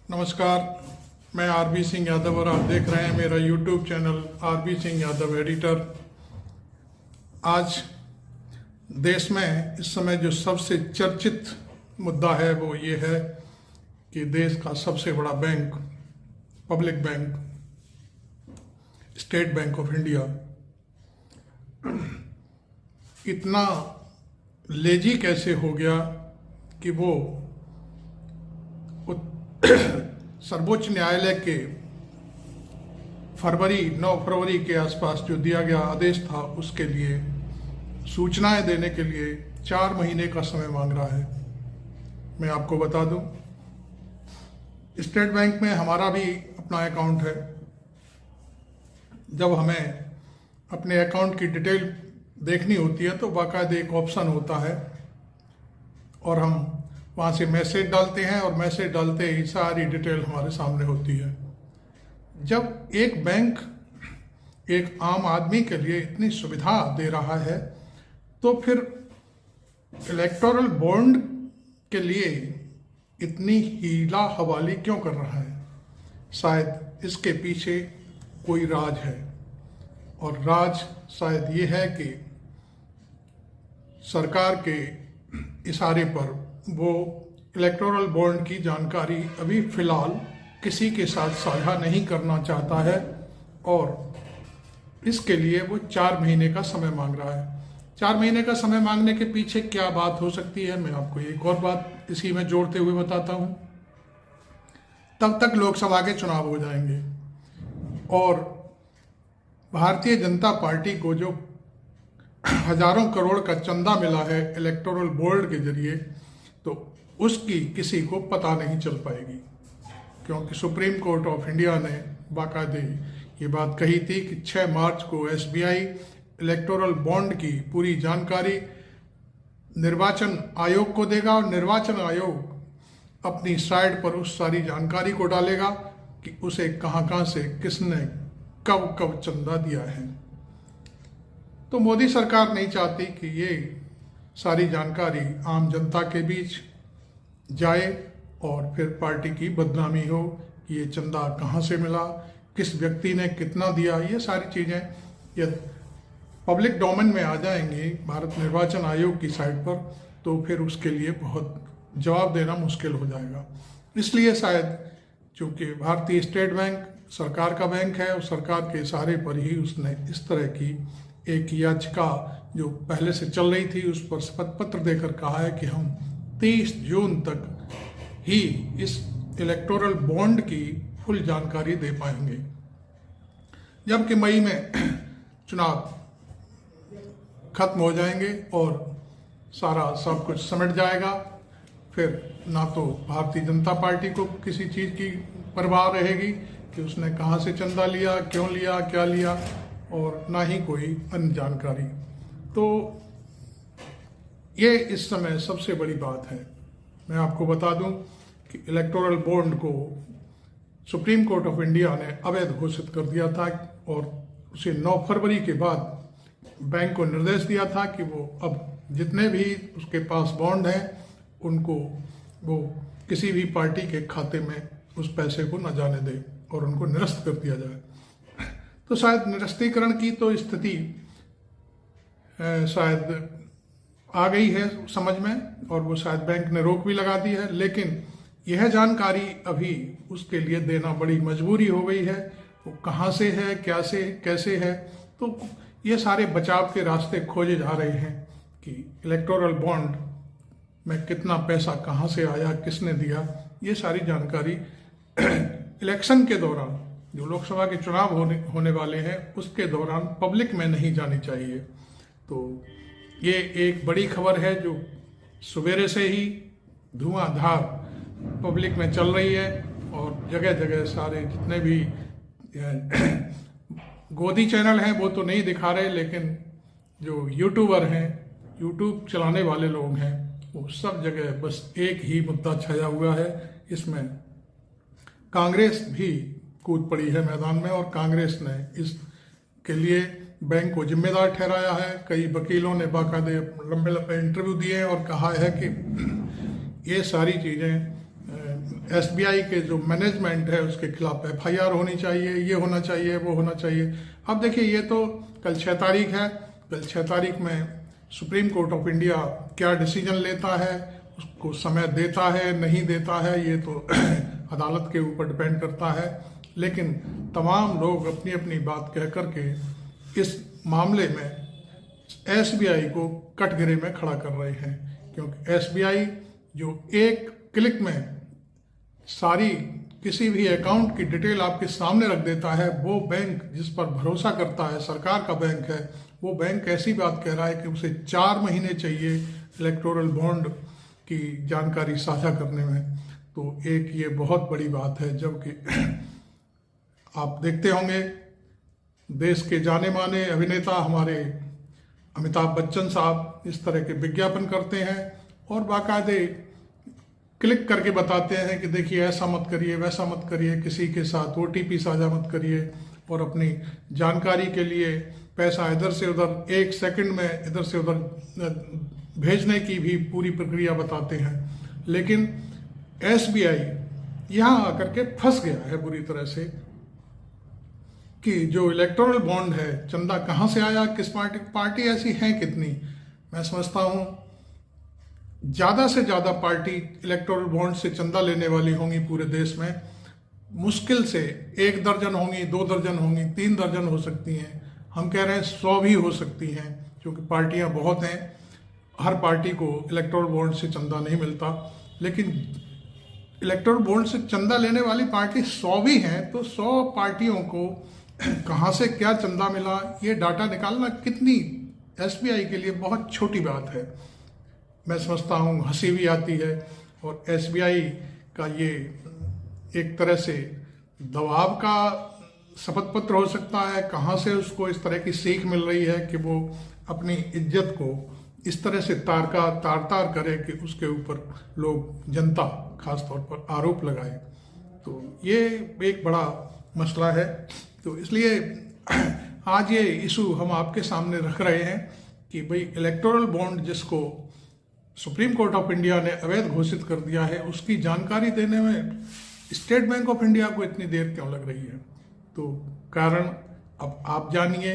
नमस्कार, मैं आरबी सिंह यादव और आप देख रहे हैं मेरा YouTube channel RB Singh Yadav editor. आज देश में इस समय जो सबसे चर्चित मुद्दा है वो ये है कि देश का सबसे बड़ा bank, public bank, state bank of India इतना लेजी कैसे हो गया कि वो सर्वोच्च न्यायालय के 9 फरवरी के आसपास जो दिया गया आदेश था उसके लिए सूचनाएं देने के लिए 4 महीने का समय मांग रहा है। मैं आपको बता दूं, स्टेट बैंक में हमारा भी अपना अकाउंट है। जब हमें अपने अकाउंट की डिटेल देखनी होती है तो बाकायदे एक ऑप्शन होता है और हम वहाँ से मैसेज डालते हैं और मैसेज डालते ही सारी डिटेल हमारे सामने होती है। जब एक बैंक एक आम आदमी के लिए इतनी सुविधा दे रहा है तो फिर इलेक्टोरल बॉन्ड के लिए इतनी हीला हवाली क्यों कर रहा है? शायद इसके पीछे कोई राज है और राज शायद ये है कि सरकार के इशारे पर वो इलेक्टोरल बॉन्ड की जानकारी अभी फिलहाल किसी के साथ साझा नहीं करना चाहता है और इसके लिए वो 4 महीने का समय मांग रहा है। 4 महीने का समय मांगने के पीछे क्या बात हो सकती है, मैं आपको एक और बात इसी में जोड़ते हुए बताता हूँ। तब तक लोकसभा के चुनाव हो जाएंगे और भारतीय जनता पार्टी को जो हजारों करोड़ का चंदा मिला है इलेक्टोरल बॉन्ड के जरिए, तो उसकी किसी को पता नहीं चल पाएगी, क्योंकि सुप्रीम कोर्ट ऑफ इंडिया ने बाकायदे ये बात कही थी कि 6 मार्च को एसबीआई इलेक्टोरल बॉन्ड की पूरी जानकारी निर्वाचन आयोग को देगा और निर्वाचन आयोग अपनी साइट पर उस सारी जानकारी को डालेगा कि उसे कहाँ से किसने कब कब चंदा दिया है। तो मोदी सरकार नहीं चाहती कि ये सारी जानकारी आम जनता के बीच जाए और फिर पार्टी की बदनामी हो कि ये चंदा कहाँ से मिला, किस व्यक्ति ने कितना दिया। ये सारी चीज़ें यदि पब्लिक डोमेन में आ जाएंगी भारत निर्वाचन आयोग की साइट पर तो फिर उसके लिए बहुत जवाब देना मुश्किल हो जाएगा। इसलिए शायद चूँकि भारतीय स्टेट बैंक सरकार का बैंक है और सरकार के इशारे पर ही उसने इस तरह की एक याचिका जो पहले से चल रही थी उस पर शपथ पत्र देकर कहा है कि हम 30 जून तक ही इस इलेक्टोरल बॉन्ड की फुल जानकारी दे पाएंगे, जबकि मई में चुनाव खत्म हो जाएंगे और सारा सब कुछ समेट जाएगा। फिर ना तो भारतीय जनता पार्टी को किसी चीज़ की परवाह रहेगी कि उसने कहाँ से चंदा लिया, क्यों लिया, क्या लिया, और ना ही कोई अन्य जानकारी। तो ये इस समय सबसे बड़ी बात है। मैं आपको बता दूं कि इलेक्टोरल बॉन्ड को सुप्रीम कोर्ट ऑफ इंडिया ने अवैध घोषित कर दिया था और उसे 9 फरवरी के बाद बैंक को निर्देश दिया था कि वो अब जितने भी उसके पास बॉन्ड हैं उनको वो किसी भी पार्टी के खाते में उस पैसे को न जाने दे और उनको निरस्त कर दिया जाए। तो शायद निरस्तीकरण की तो स्थिति शायद आ गई है समझ में और वो शायद बैंक ने रोक भी लगा दी है, लेकिन यह जानकारी अभी उसके लिए देना बड़ी मजबूरी हो गई है। वो कहाँ से है, क्या से कैसे है, तो ये सारे बचाव के रास्ते खोजे जा रहे हैं कि इलेक्टोरल बॉन्ड में कितना पैसा कहाँ से आया, किसने दिया। ये सारी जानकारी इलेक्शन के दौरान जो लोकसभा के चुनाव होने वाले हैं उसके दौरान पब्लिक में नहीं जानी चाहिए। तो ये एक बड़ी खबर है जो सवेरे से ही धुआंधार पब्लिक में चल रही है और जगह जगह सारे जितने भी गोदी चैनल हैं वो तो नहीं दिखा रहे, लेकिन जो यूट्यूबर हैं, यूट्यूब चलाने वाले लोग हैं, वो सब जगह बस एक ही मुद्दा छाया हुआ है। इसमें कांग्रेस भी कूद पड़ी है मैदान में और कांग्रेस ने इसके लिए बैंक को जिम्मेदार ठहराया है। कई वकीलों ने बाकायदे लंबे लंबे इंटरव्यू दिए और कहा है कि ये सारी चीज़ें एसबीआई के जो मैनेजमेंट है उसके खिलाफ एफआईआर होनी चाहिए, ये होना चाहिए, वो होना चाहिए। अब देखिए, ये तो कल 6 तारीख है, कल 6 तारीख में सुप्रीम कोर्ट ऑफ इंडिया क्या डिसीजन लेता है, उसको समय देता है नहीं देता है, ये तो अदालत के ऊपर डिपेंड करता है। लेकिन तमाम लोग अपनी अपनी बात कह करके इस मामले में एसबीआई को कटघरे में खड़ा कर रहे हैं, क्योंकि एसबीआई जो एक क्लिक में सारी किसी भी अकाउंट की डिटेल आपके सामने रख देता है, वो बैंक जिस पर भरोसा करता है, सरकार का बैंक है, वो बैंक ऐसी बात कह रहा है कि उसे 4 महीने चाहिए इलेक्टोरल बॉन्ड की जानकारी साझा करने में। तो एक ये बहुत बड़ी बात है। जबकि आप देखते होंगे देश के जाने माने अभिनेता हमारे अमिताभ बच्चन साहब इस तरह के विज्ञापन करते हैं और बाकायदे क्लिक करके बताते हैं कि देखिए ऐसा मत करिए, वैसा मत करिए, किसी के साथ ओटीपी साझा मत करिए, और अपनी जानकारी के लिए पैसा इधर से उधर 1 सेकंड में इधर से उधर भेजने की भी पूरी प्रक्रिया बताते हैं। लेकिन एसबीआई यहाँ आकर के फंस गया है बुरी तरह से कि जो इलेक्टोरल बॉन्ड है, चंदा कहाँ से आया, किस पार्टी ऐसी है कितनी। मैं समझता हूँ ज़्यादा से ज़्यादा पार्टी इलेक्टोरल बॉन्ड से चंदा लेने वाली होंगी पूरे देश में, मुश्किल से 1 दर्जन होंगी, 2 दर्जन होंगी, 3 दर्जन हो सकती हैं। हम कह रहे हैं 100 भी हो सकती हैं, क्योंकि पार्टियां बहुत हैं, हर पार्टी को इलेक्टोरल बॉन्ड से चंदा नहीं मिलता। लेकिन इलेक्टोरल बॉन्ड से चंदा लेने वाली पार्टी 100 भी हैं, तो 100 पार्टियों को कहाँ से क्या चंदा मिला, ये डाटा निकालना कितनी एसबीआई के लिए बहुत छोटी बात है। मैं समझता हूँ हंसी भी आती है, और एसबीआई का ये एक तरह से दबाव का शपथ पत्र हो सकता है। कहाँ से उसको इस तरह की सीख मिल रही है कि वो अपनी इज्जत को इस तरह से तार करे कि उसके ऊपर लोग, जनता खासतौर पर आरोप लगाए। तो ये एक बड़ा मसला है। तो इसलिए आज ये इशू हम आपके सामने रख रहे हैं कि भाई इलेक्टोरल बॉन्ड जिसको सुप्रीम कोर्ट ऑफ इंडिया ने अवैध घोषित कर दिया है, उसकी जानकारी देने में स्टेट बैंक ऑफ इंडिया को इतनी देर क्यों लग रही है। तो कारण अब आप जानिए,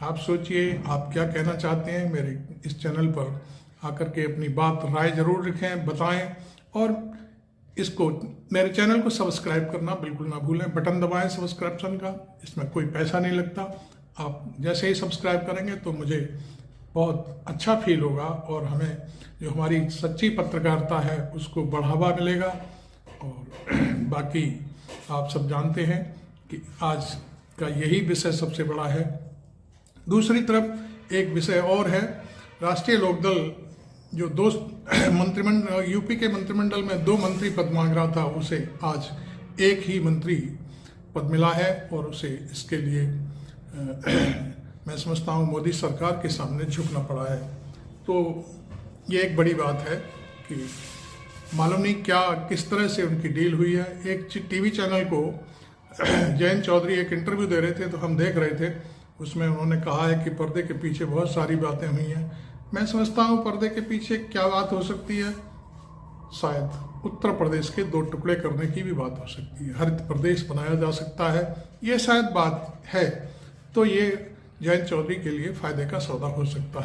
आप सोचिए, आप क्या कहना चाहते हैं। मेरे इस चैनल पर आकर के अपनी बात, राय जरूर लिखें, बताएं, और इसको, मेरे चैनल को सब्सक्राइब करना बिल्कुल ना भूलें। बटन दबाएं सब्सक्रिप्शन का, इसमें कोई पैसा नहीं लगता। आप जैसे ही सब्सक्राइब करेंगे तो मुझे बहुत अच्छा फील होगा, और हमें जो हमारी सच्ची पत्रकारिता है उसको बढ़ावा मिलेगा। और बाकी आप सब जानते हैं कि आज का यही विषय सबसे बड़ा है। दूसरी तरफ एक विषय और है, राष्ट्रीय लोकदल जो 2 मंत्रिमंडल, यूपी के मंत्रिमंडल में 2 मंत्री पद मांग रहा था, उसे आज 1 ही मंत्री पद मिला है, और उसे इसके लिए मैं समझता हूँ मोदी सरकार के सामने झुकना पड़ा है। तो ये एक बड़ी बात है कि मालूम नहीं क्या किस तरह से उनकी डील हुई है। एक टीवी चैनल को जयंत चौधरी एक इंटरव्यू दे रहे थे, तो हम देख रहे थे, उसमें उन्होंने कहा है कि पर्दे के पीछे बहुत सारी बातें हुई हैं। मैं समझता हूँ पर्दे के पीछे क्या बात हो सकती है, शायद उत्तर प्रदेश के 2 टुकड़े करने की भी बात हो सकती है, हरित प्रदेश बनाया जा सकता है, ये शायद बात है। तो ये जयंत चौधरी के लिए फायदे का सौदा हो सकता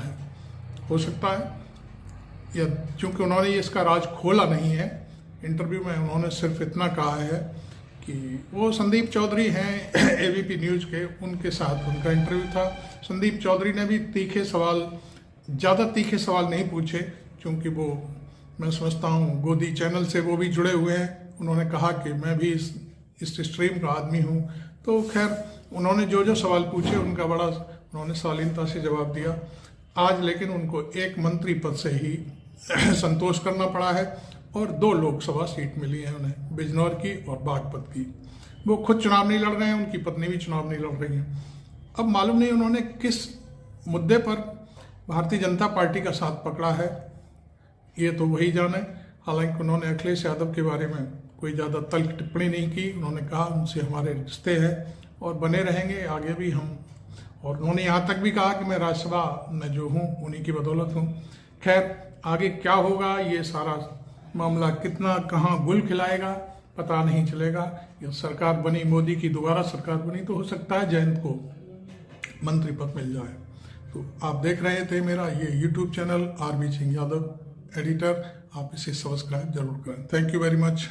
है। या चूंकि उन्होंने इसका राज खोला नहीं है, इंटरव्यू में उन्होंने सिर्फ इतना कहा है कि वो संदीप चौधरी हैं एबीपी न्यूज़ के, उनके साथ उनका इंटरव्यू था। संदीप चौधरी ने भी ज़्यादा तीखे सवाल नहीं पूछे, क्योंकि वो, मैं समझता हूँ गोदी चैनल से वो भी जुड़े हुए हैं। उन्होंने कहा कि मैं भी इस स्ट्रीम का आदमी हूँ। तो खैर उन्होंने जो सवाल पूछे उनका बड़ा उन्होंने शालीनता से जवाब दिया। आज लेकिन उनको 1 मंत्री पद से ही संतोष करना पड़ा है, और 2 लोकसभा सीट मिली है उन्हें, बिजनौर की और बागपत की। वो खुद चुनाव नहीं लड़ रहे हैं, उनकी पत्नी भी चुनाव नहीं लड़ रही है। अब मालूम नहीं उन्होंने किस मुद्दे पर भारतीय जनता पार्टी का साथ पकड़ा है, ये तो वही जाने। हालांकि उन्होंने अखिलेश यादव के बारे में कोई ज़्यादा तल्ख टिप्पणी नहीं की। उन्होंने कहा उनसे हमारे रिश्ते हैं और बने रहेंगे आगे भी हम, और उन्होंने यहाँ तक भी कहा कि मैं राज्यसभा में जो हूँ उन्हीं की बदौलत हूँ। खैर आगे क्या होगा, ये सारा मामला कितना कहाँ गुल खिलाएगा पता नहीं चलेगा। ये सरकार बनी, मोदी की दोबारा सरकार बनी तो हो सकता है जयंत को मंत्री पद मिल जाए। तो आप देख रहे थे मेरा ये YouTube channel RB Singh Yadav editor, आप इसे सब्सक्राइब जरूर करें। Thank you very much.